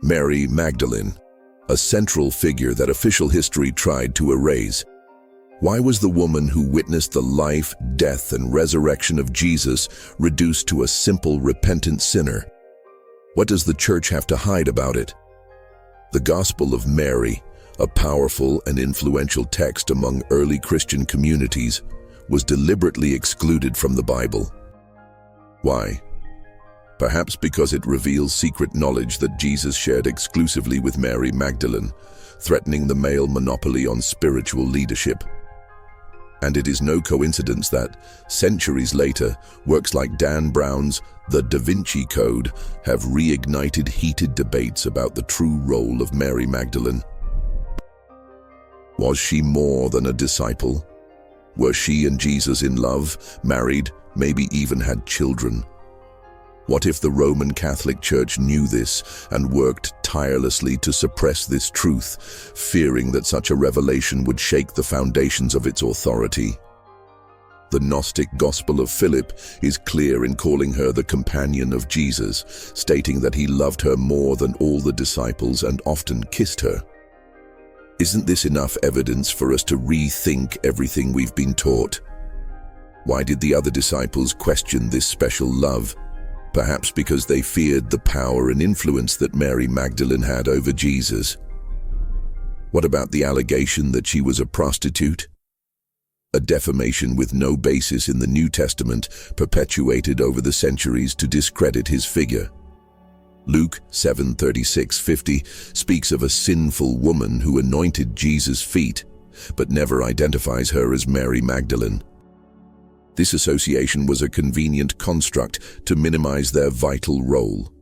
Mary Magdalene, a central figure that official history tried to erase. Why was the woman who witnessed the life, death, and resurrection of Jesus reduced to a simple, repentant sinner? What does the church have to hide about it? The Gospel of Mary, a powerful and influential text among early Christian communities, was deliberately excluded from the Bible. Why? Perhaps because it reveals secret knowledge that Jesus shared exclusively with Mary Magdalene, threatening the male monopoly on spiritual leadership. And it is no coincidence that, centuries later, works like Dan Brown's The Da Vinci Code have reignited heated debates about the true role of Mary Magdalene. Was she more than a disciple? Were she and Jesus in love, married, maybe even had children? What if the Roman Catholic Church knew this and worked tirelessly to suppress this truth, fearing that such a revelation would shake the foundations of its authority? The Gnostic Gospel of Philip is clear in calling her the companion of Jesus, stating that he loved her more than all the disciples and often kissed her. Isn't this enough evidence for us to rethink everything we've been taught? Why did the other disciples question this special love? Perhaps because they feared the power and influence that Mary Magdalene had over Jesus. What about the allegation that she was a prostitute? A defamation with no basis in the New Testament, perpetuated over the centuries to discredit his figure. Luke 7:36-50 speaks of a sinful woman who anointed Jesus' feet, but never identifies her as Mary Magdalene. This association was a convenient construct to minimize their vital role.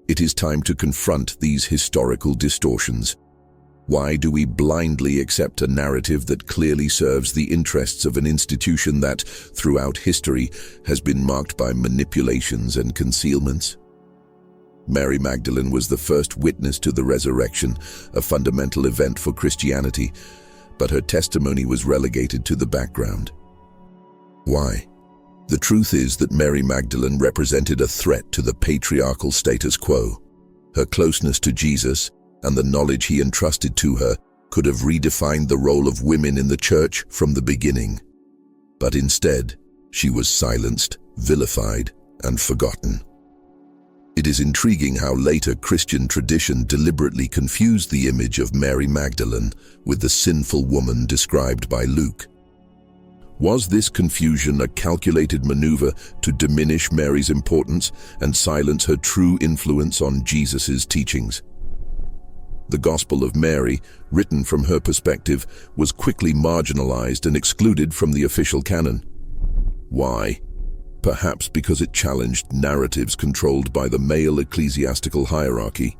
It is time to confront these historical distortions. Why do we blindly accept a narrative that clearly serves the interests of an institution that, throughout history, has been marked by manipulations and concealments? Mary Magdalene was the first witness to the resurrection, a fundamental event for Christianity, but her testimony was relegated to the background. Why? The truth is that Mary Magdalene represented a threat to the patriarchal status quo. Her closeness to Jesus and the knowledge he entrusted to her could have redefined the role of women in the church from the beginning. But instead, she was silenced, vilified, and forgotten. It is intriguing how later Christian tradition deliberately confused the image of Mary Magdalene with the sinful woman described by Luke. Was this confusion a calculated maneuver to diminish Mary's importance and silence her true influence on Jesus' teachings? The Gospel of Mary, written from her perspective, was quickly marginalized and excluded from the official canon. Why? Perhaps because it challenged narratives controlled by the male ecclesiastical hierarchy.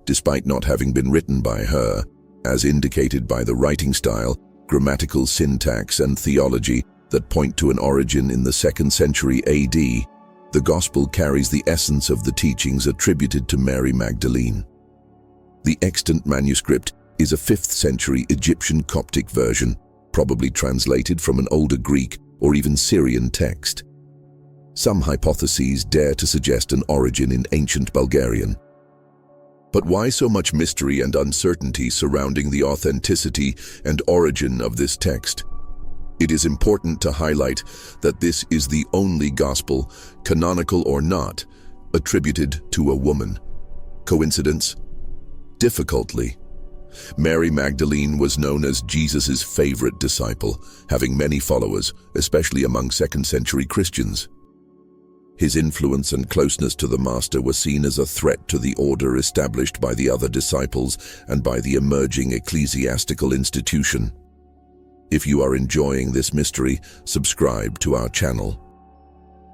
Despite not having been written by her, as indicated by the writing style, grammatical syntax, and theology that point to an origin in the 2nd century AD, the Gospel carries the essence of the teachings attributed to Mary Magdalene. The extant manuscript is a 5th century Egyptian Coptic version, probably translated from an older Greek or even Syrian text. Some hypotheses dare to suggest an origin in ancient Bulgarian. But why so much mystery and uncertainty surrounding the authenticity and origin of this text? It is important to highlight that this is the only gospel, canonical or not, attributed to a woman. Coincidence? Difficultly. Mary Magdalene was known as Jesus' favorite disciple, having many followers, especially among 2nd century Christians. His influence and closeness to the Master were seen as a threat to the order established by the other disciples and by the emerging ecclesiastical institution. If you are enjoying this mystery, subscribe to our channel.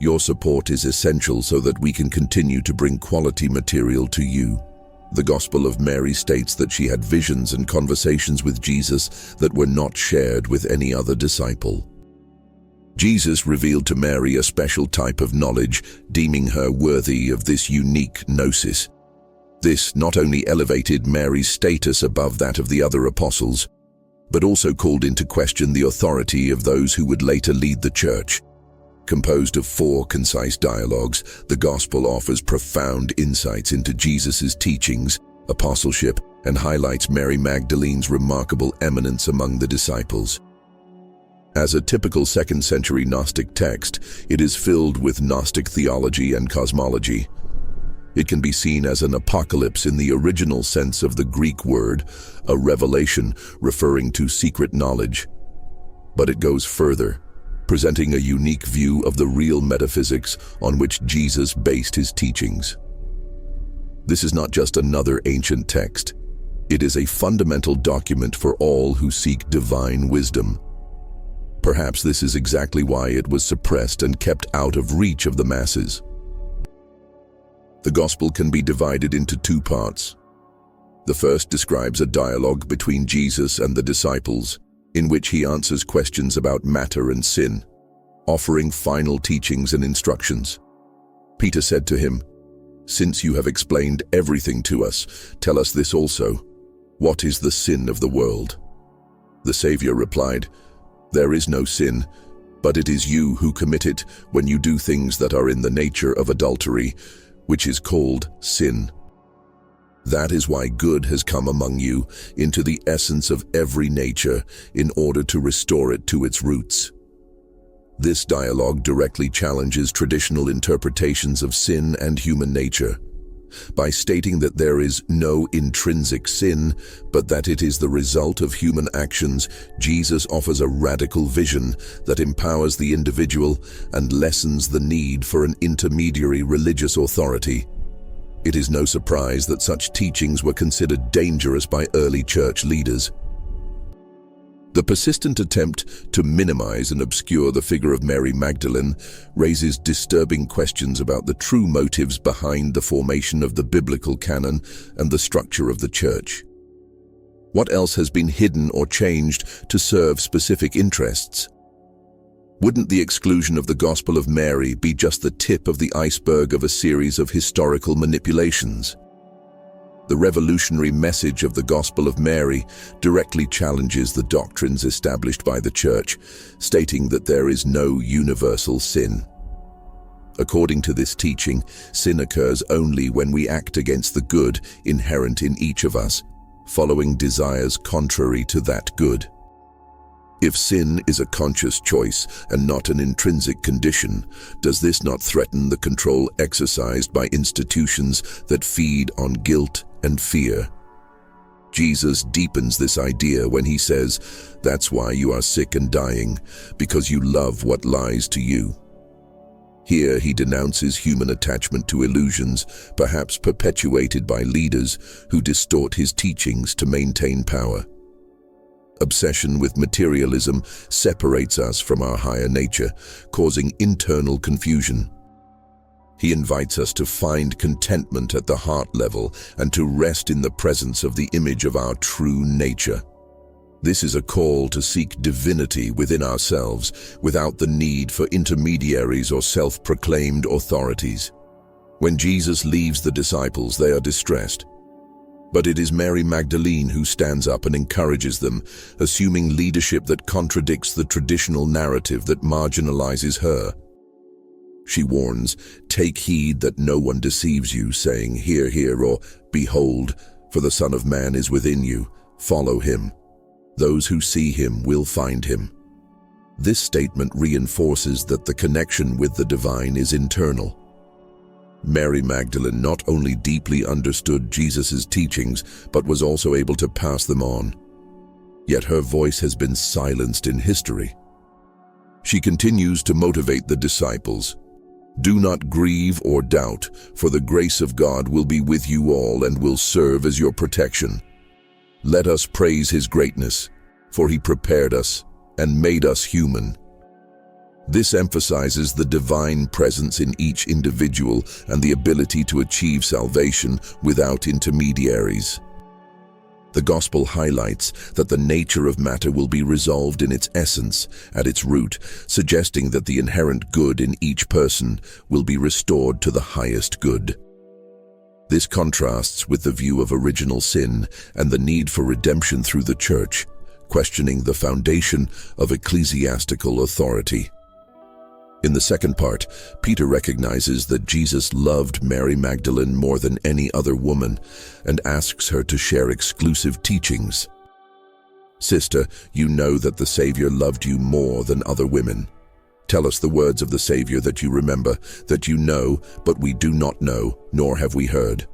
Your support is essential so that we can continue to bring quality material to you. The Gospel of Mary states that she had visions and conversations with Jesus that were not shared with any other disciple. Jesus revealed to Mary a special type of knowledge, deeming her worthy of this unique gnosis. This not only elevated Mary's status above that of the other apostles, but also called into question the authority of those who would later lead the church. Composed of 4 concise dialogues, the Gospel offers profound insights into Jesus' teachings, apostleship, and highlights Mary Magdalene's remarkable eminence among the disciples. As a typical 2nd century Gnostic text, it is filled with Gnostic theology and cosmology. It can be seen as an apocalypse in the original sense of the Greek word, a revelation referring to secret knowledge. But it goes further, presenting a unique view of the real metaphysics on which Jesus based his teachings. This is not just another ancient text. It is a fundamental document for all who seek divine wisdom. Perhaps this is exactly why it was suppressed and kept out of reach of the masses. The Gospel can be divided into 2 parts. The first describes a dialogue between Jesus and the disciples, in which he answers questions about matter and sin, offering final teachings and instructions. Peter said to him, "Since you have explained everything to us, tell us this also. What is the sin of the world?" The Savior replied, "There is no sin, but it is you who commit it when you do things that are in the nature of adultery, which is called sin. That is why good has come among you into the essence of every nature in order to restore it to its roots." This dialogue directly challenges traditional interpretations of sin and human nature. By stating that there is no intrinsic sin, but that it is the result of human actions, Jesus offers a radical vision that empowers the individual and lessens the need for an intermediary religious authority. It is no surprise that such teachings were considered dangerous by early church leaders. The persistent attempt to minimize and obscure the figure of Mary Magdalene raises disturbing questions about the true motives behind the formation of the biblical canon and the structure of the church. What else has been hidden or changed to serve specific interests? Wouldn't the exclusion of the Gospel of Mary be just the tip of the iceberg of a series of historical manipulations? The revolutionary message of the Gospel of Mary directly challenges the doctrines established by the Church, stating that there is no universal sin. According to this teaching, sin occurs only when we act against the good inherent in each of us, following desires contrary to that good. If sin is a conscious choice and not an intrinsic condition, does this not threaten the control exercised by institutions that feed on guilt and fear? Jesus deepens this idea when he says, "That's why you are sick and dying, because you love what lies to you." Here he denounces human attachment to illusions, perhaps perpetuated by leaders who distort his teachings to maintain power. Obsession with materialism separates us from our higher nature, causing internal confusion. He invites us to find contentment at the heart level and to rest in the presence of the image of our true nature. This is a call to seek divinity within ourselves without the need for intermediaries or self-proclaimed authorities. When Jesus leaves the disciples, they are distressed. But it is Mary Magdalene who stands up and encourages them, assuming leadership that contradicts the traditional narrative that marginalizes her. She warns, "Take heed that no one deceives you, saying, 'Hear, hear,' or 'Behold, for the Son of Man is within you. Follow him. Those who see him will find him." This statement reinforces that the connection with the divine is internal. Mary Magdalene not only deeply understood Jesus' teachings, but was also able to pass them on. Yet her voice has been silenced in history. She continues to motivate the disciples. "Do not grieve or doubt, for the grace of God will be with you all and will serve as your protection. Let us praise his greatness, for he prepared us and made us human." This emphasizes the divine presence in each individual and the ability to achieve salvation without intermediaries. The Gospel highlights that the nature of matter will be resolved in its essence, at its root, suggesting that the inherent good in each person will be restored to the highest good. This contrasts with the view of original sin and the need for redemption through the Church, questioning the foundation of ecclesiastical authority. In the second part, Peter recognizes that Jesus loved Mary Magdalene more than any other woman and asks her to share exclusive teachings. Sister, you know that the Savior loved you more than other women. Tell us the words of the Savior that you remember, that you know, but we do not know, nor have we heard.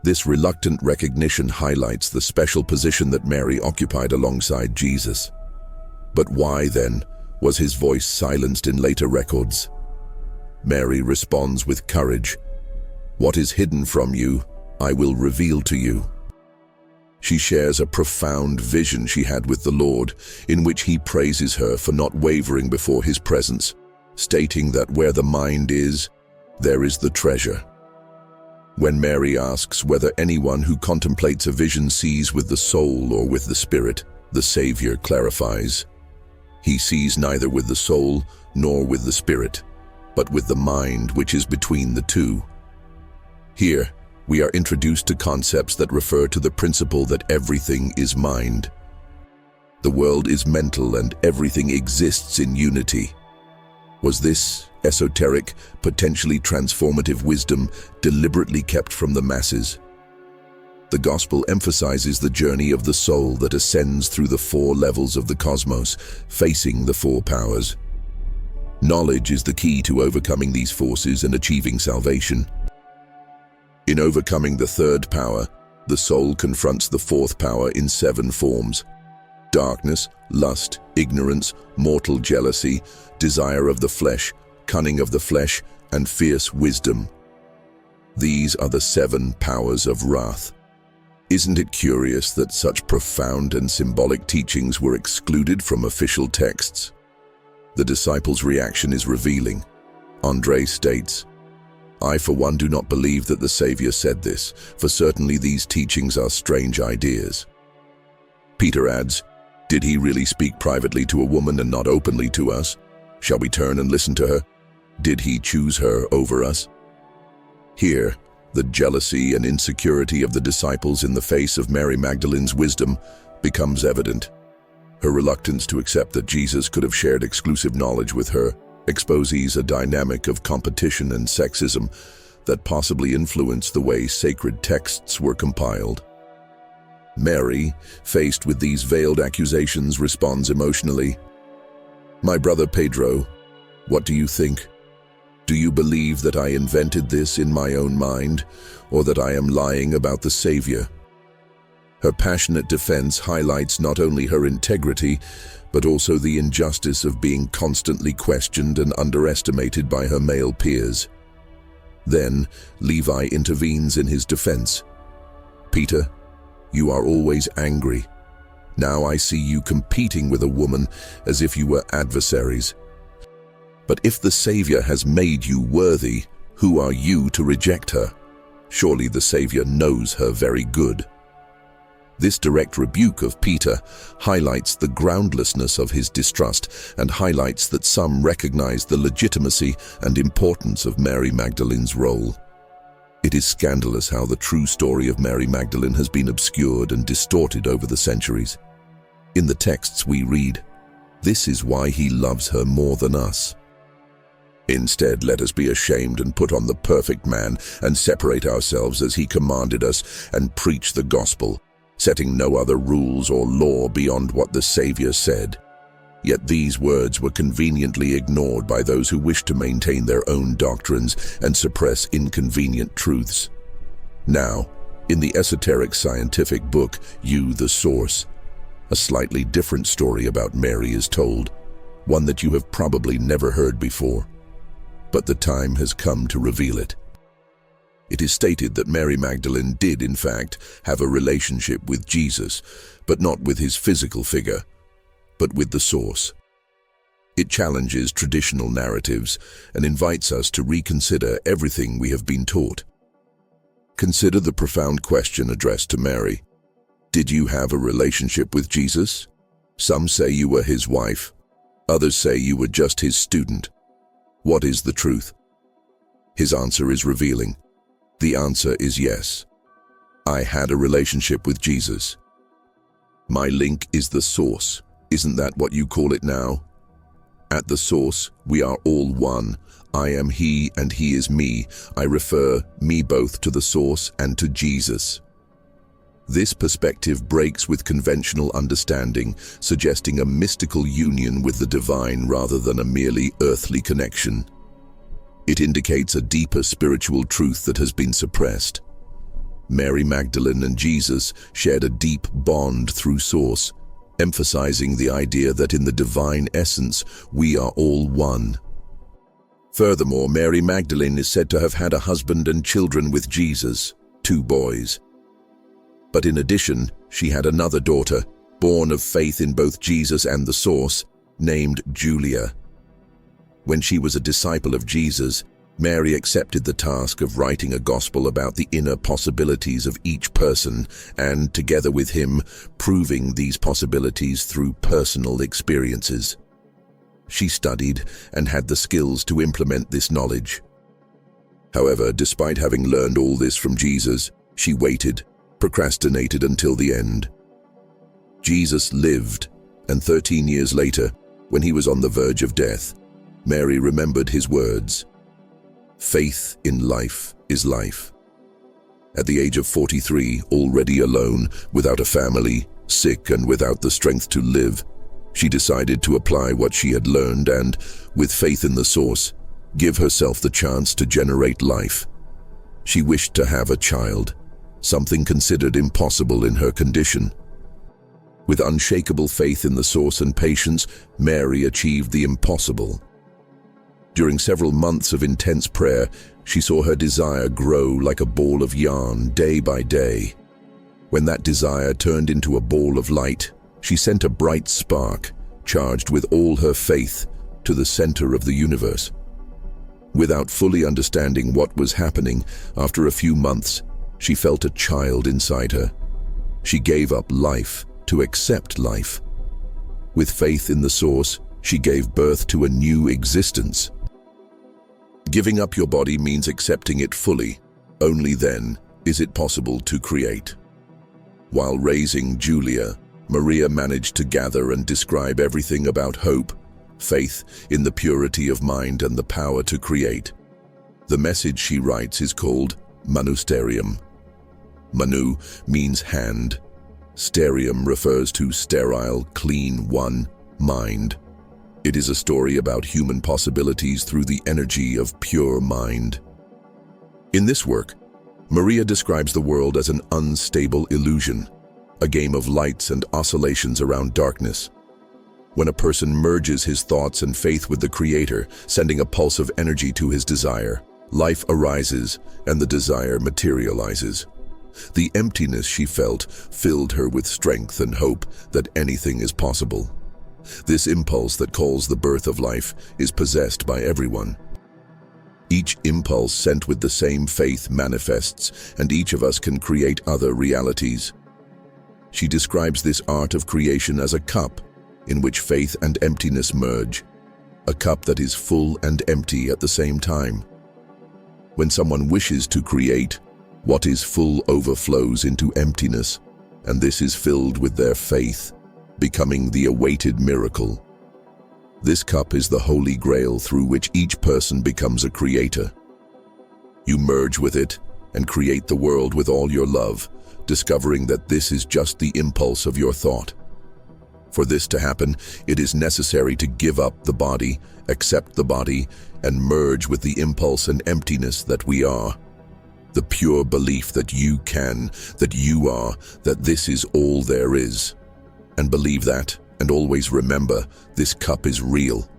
This reluctant recognition highlights the special position that Mary occupied alongside Jesus. But why, then, was his voice silenced in later records? Mary responds with courage. What is hidden from you, I will reveal to you. She shares a profound vision she had with the Lord, in which he praises her for not wavering before his presence, stating that where the mind is, there is the treasure. When Mary asks whether anyone who contemplates a vision sees with the soul or with the spirit, the Savior clarifies. He sees neither with the soul nor with the spirit, but with the mind which is between the two. Here, we are introduced to concepts that refer to the principle that everything is mind. The world is mental and everything exists in unity. Was this esoteric, potentially transformative wisdom deliberately kept from the masses? The Gospel emphasizes the journey of the soul that ascends through the 4 levels of the cosmos, facing the 4 powers. Knowledge is the key to overcoming these forces and achieving salvation. In overcoming the 3rd power, the soul confronts the 4th power in 7 forms: darkness, lust, ignorance, mortal jealousy, desire of the flesh, cunning of the flesh, and fierce wisdom. These are the 7 powers of wrath. Isn't it curious that such profound and symbolic teachings were excluded from official texts? The disciples' reaction is revealing. Andre states, I for one do not believe that the Savior said this, for certainly these teachings are strange ideas. Peter adds, did he really speak privately to a woman and not openly to us? Shall we turn and listen to her? Did he choose her over us? Here, the jealousy and insecurity of the disciples in the face of Mary Magdalene's wisdom becomes evident. Her reluctance to accept that Jesus could have shared exclusive knowledge with her exposes a dynamic of competition and sexism that possibly influenced the way sacred texts were compiled. Mary, faced with these veiled accusations, responds emotionally. My brother Pedro, what do you think? Do you believe that I invented this in my own mind, or that I am lying about the Savior? Her passionate defense highlights not only her integrity, but also the injustice of being constantly questioned and underestimated by her male peers. Then, Levi intervenes in his defense. Peter, you are always angry. Now I see you competing with a woman as if you were adversaries. But if the Savior has made you worthy, who are you to reject her? Surely the Savior knows her very good. This direct rebuke of Peter highlights the groundlessness of his distrust and highlights that some recognize the legitimacy and importance of Mary Magdalene's role. It is scandalous how the true story of Mary Magdalene has been obscured and distorted over the centuries. In the texts we read, "This is why he loves her more than us." Instead, let us be ashamed and put on the perfect man and separate ourselves as he commanded us and preach the gospel, setting no other rules or law beyond what the Savior said. Yet these words were conveniently ignored by those who wish to maintain their own doctrines and suppress inconvenient truths. Now, in the esoteric scientific book, You, the Source, a slightly different story about Mary is told, one that you have probably never heard before. But the time has come to reveal it. It is stated that Mary Magdalene did, in fact, have a relationship with Jesus, but not with his physical figure, but with the source. It challenges traditional narratives and invites us to reconsider everything we have been taught. Consider the profound question addressed to Mary. Did you have a relationship with Jesus? Some say you were his wife. Others say you were just his student. What is the truth? His answer is revealing. The answer is yes. I had a relationship with Jesus. My link is the source. Isn't that what you call it now? At the source, we are all one. I am he and he is me. I refer me both to the source and to Jesus. This perspective breaks with conventional understanding, suggesting a mystical union with the divine rather than a merely earthly connection. It indicates a deeper spiritual truth that has been suppressed. Mary Magdalene and Jesus shared a deep bond through source, emphasizing the idea that in the divine essence, we are all one. Furthermore, Mary Magdalene is said to have had a husband and children with Jesus, 2 boys. But in addition, she had another daughter, born of faith in both Jesus and the source, named Julia. When she was a disciple of Jesus, Mary accepted the task of writing a gospel about the inner possibilities of each person and, together with him, proving these possibilities through personal experiences. She studied and had the skills to implement this knowledge. However, despite having learned all this from Jesus, she waited, procrastinated until the end. Jesus lived, and 13 years later, when he was on the verge of death, Mary remembered his words. Faith in life is life. At the age of 43, already alone, without a family, sick and without the strength to live, she decided to apply what she had learned and, with faith in the source, give herself the chance to generate life. She wished to have a child, something considered impossible in her condition. With unshakable faith in the source and patience, Mary achieved the impossible. During several months of intense prayer, she saw her desire grow like a ball of yarn day by day. When that desire turned into a ball of light, she sent a bright spark, charged with all her faith, to the center of the universe. Without fully understanding what was happening, after a few months, she felt a child inside her. She gave up life to accept life. With faith in the source, she gave birth to a new existence. Giving up your body means accepting it fully. Only then is it possible to create. While raising Julia, Maria managed to gather and describe everything about hope, faith in the purity of mind and the power to create. The message she writes is called Manusterium. Manu means hand. Sterium refers to sterile, clean one, mind. It is a story about human possibilities through the energy of pure mind. In this work, Maria describes the world as an unstable illusion, a game of lights and oscillations around darkness. When a person merges his thoughts and faith with the Creator, sending a pulse of energy to his desire, life arises and the desire materializes. The emptiness she felt filled her with strength and hope that anything is possible. This impulse that calls the birth of life is possessed by everyone. Each impulse sent with the same faith manifests, and each of us can create other realities. She describes this art of creation as a cup in which faith and emptiness merge, a cup that is full and empty at the same time. When someone wishes to create, what is full overflows into emptiness, and this is filled with their faith, becoming the awaited miracle. This cup is the Holy Grail through which each person becomes a creator. You merge with it and create the world with all your love, discovering that this is just the impulse of your thought. For this to happen, it is necessary to give up the body, accept the body, and merge with the impulse and emptiness that we are. The pure belief that you can, that you are, that this is all there is. And believe that, and always remember, this cup is real.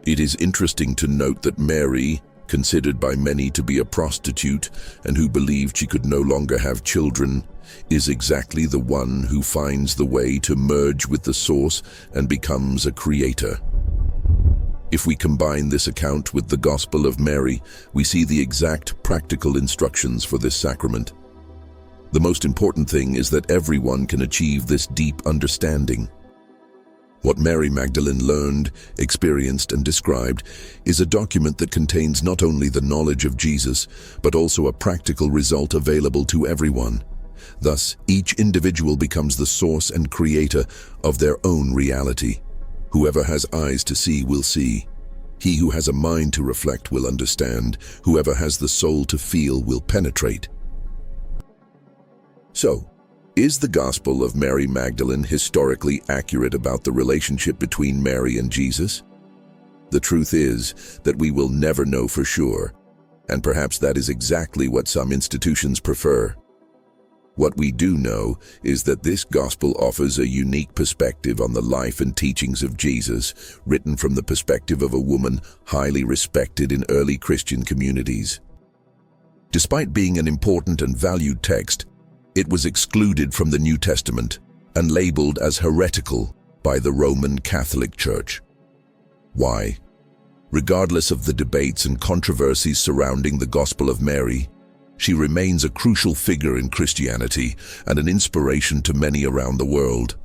It is interesting to note that Mary, considered by many to be a prostitute and who believed she could no longer have children, is exactly the one who finds the way to merge with the source and becomes a creator. If we combine this account with the Gospel of Mary, we see the exact practical instructions for this sacrament. The most important thing is that everyone can achieve this deep understanding. What Mary Magdalene learned, experienced, and described is a document that contains not only the knowledge of Jesus, but also a practical result available to everyone. Thus, each individual becomes the source and creator of their own reality. Whoever has eyes to see will see. He who has a mind to reflect will understand. Whoever has the soul to feel will penetrate. So, is the Gospel of Mary Magdalene historically accurate about the relationship between Mary and Jesus? The truth is that we will never know for sure, and perhaps that is exactly what some institutions prefer. What we do know is that this gospel offers a unique perspective on the life and teachings of Jesus, written from the perspective of a woman highly respected in early Christian communities. Despite being an important and valued text, it was excluded from the New Testament and labeled as heretical by the Roman Catholic Church. Why? Regardless of the debates and controversies surrounding the Gospel of Mary, she remains a crucial figure in Christianity and an inspiration to many around the world.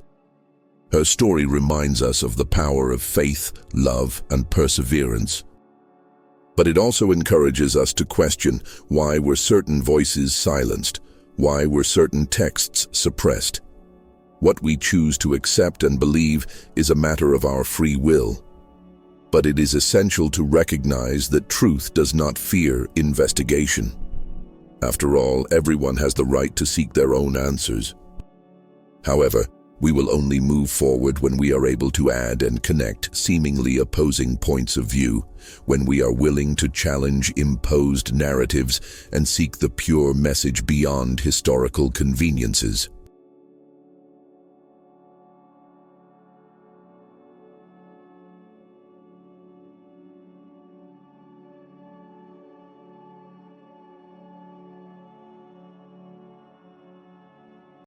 Her story reminds us of the power of faith, love, and perseverance. But it also encourages us to question, why were certain voices silenced? Why were certain texts suppressed? What we choose to accept and believe is a matter of our free will. But it is essential to recognize that truth does not fear investigation. After all, everyone has the right to seek their own answers. However, we will only move forward when we are able to add and connect seemingly opposing points of view, when we are willing to challenge imposed narratives and seek the pure message beyond historical conveniences.